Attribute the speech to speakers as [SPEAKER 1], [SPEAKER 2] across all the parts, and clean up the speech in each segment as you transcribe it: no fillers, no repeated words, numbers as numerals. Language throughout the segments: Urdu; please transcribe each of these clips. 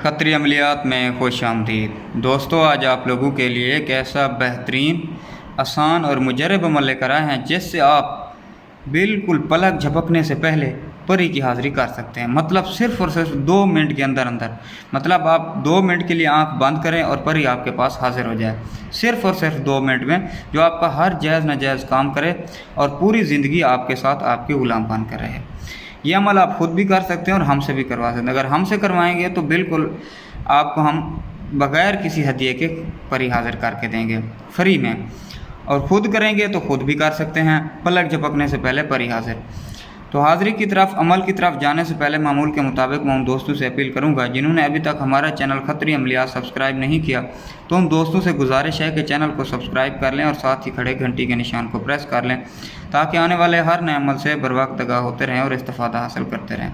[SPEAKER 1] خطری عملیات میں خوش آمدید دوستو، آج آپ لوگوں کے لیے ایک ایسا بہترین، آسان اور مجرب عمل لے کر آئے ہیں جس سے آپ بالکل پلک جھپکنے سے پہلے پری کی حاضری کر سکتے ہیں۔ مطلب صرف اور صرف 2 منٹ کے اندر مطلب آپ 2 منٹ کے لیے آنکھ بند کریں اور پری آپ کے پاس حاضر ہو جائے، صرف اور صرف 2 منٹ میں، جو آپ کا ہر جائز ناجائز کام کرے اور پوری زندگی آپ کے ساتھ آپ کے غلام بن کر رہے۔ یہ عمل آپ خود بھی کر سکتے ہیں اور ہم سے بھی کروا سکتے ہیں۔ اگر ہم سے کروائیں گے تو بالکل آپ کو ہم بغیر کسی ہدیے کے پری حاضر کر کے دیں گے، فری میں، اور خود کریں گے تو خود بھی کر سکتے ہیں، پلک جھپکنے سے پہلے پری حاضر۔ تو حاضری کی طرف، عمل کی طرف جانے سے پہلے معمول کے مطابق میں ان دوستوں سے اپیل کروں گا جنہوں نے ابھی تک ہمارا چینل خطری عملیات سبسکرائب نہیں کیا، تو ان دوستوں سے گزارش ہے کہ چینل کو سبسکرائب کر لیں اور ساتھ ہی کھڑے گھنٹی کے نشان کو پریس کر لیں تاکہ آنے والے ہر نئے عمل سے بر وقت آگاہ ہوتے رہیں اور استفادہ حاصل کرتے رہیں۔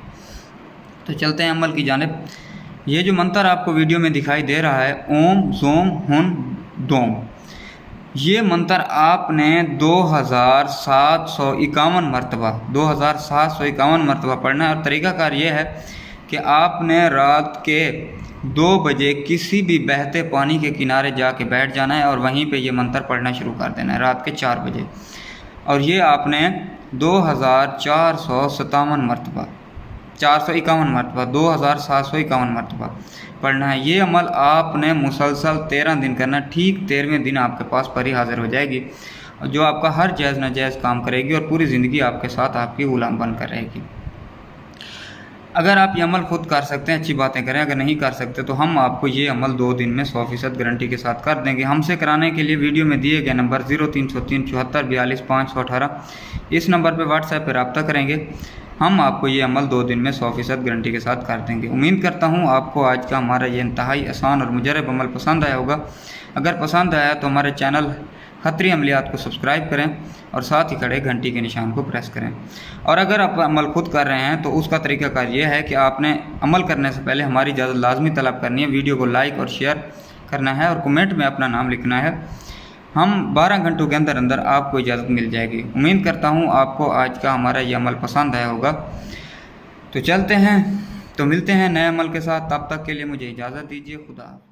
[SPEAKER 1] تو چلتے ہیں عمل کی جانب۔ یہ جو منتر آپ کو ویڈیو میں دکھائی دے رہا ہے، اوم زوم ہن دوم، یہ منتر آپ نے 2751 مرتبہ پڑھنا ہے، اور طریقہ کار یہ ہے کہ آپ نے رات کے 2 بجے کسی بھی بہتے پانی کے کنارے جا کے بیٹھ جانا ہے اور وہیں پہ یہ منتر پڑھنا شروع کر دینا ہے رات کے 4 بجے، اور یہ آپ نے 2751 مرتبہ پڑھنا ہے۔ یہ عمل آپ نے مسلسل 13 دن کرنا، ٹھیک 13ویں دن آپ کے پاس پری حاضر ہو جائے گی، جو آپ کا ہر جائز ناجائز کام کرے گی اور پوری زندگی آپ کے ساتھ آپ کی غلام بن کر رہے گی۔ اگر آپ یہ عمل خود کر سکتے ہیں، اچھی باتیں کریں، اگر نہیں کر سکتے تو ہم آپ کو یہ عمل 2 دن میں 100% گارنٹی کے ساتھ کر دیں گے۔ ہم سے کرانے کے لیے ویڈیو میں دیے گئے نمبر 0303 74 42 518، اس نمبر پہ واٹس ایپ پہ رابطہ کریں گے، ہم آپ کو یہ عمل 2 دن میں 100% گارنٹی کے ساتھ کر دیں گے۔ امید کرتا ہوں آپ کو آج کا ہمارا یہ انتہائی آسان اور مجرب عمل پسند آیا ہوگا۔ اگر پسند آیا تو ہمارے چینل خطری عملیات کو سبسکرائب کریں اور ساتھ ہی کھڑے گھنٹی کے نشان کو پریس کریں۔ اور اگر آپ عمل خود کر رہے ہیں تو اس کا طریقہ کار یہ ہے کہ آپ نے عمل کرنے سے پہلے ہماری اجازت لازمی طلب کرنی ہے، ویڈیو کو لائک اور شیئر کرنا ہے اور کمنٹ میں اپنا نام لکھنا ہے۔ ہم 12 گھنٹوں کے اندر آپ کو اجازت مل جائے گی۔ امید کرتا ہوں آپ کو آج کا ہمارا یہ عمل پسند آیا ہوگا۔ تو چلتے ہیں، تو ملتے ہیں نئے عمل کے ساتھ، تب تک کے لیے مجھے اجازت دیجیے۔ خدا حافظ۔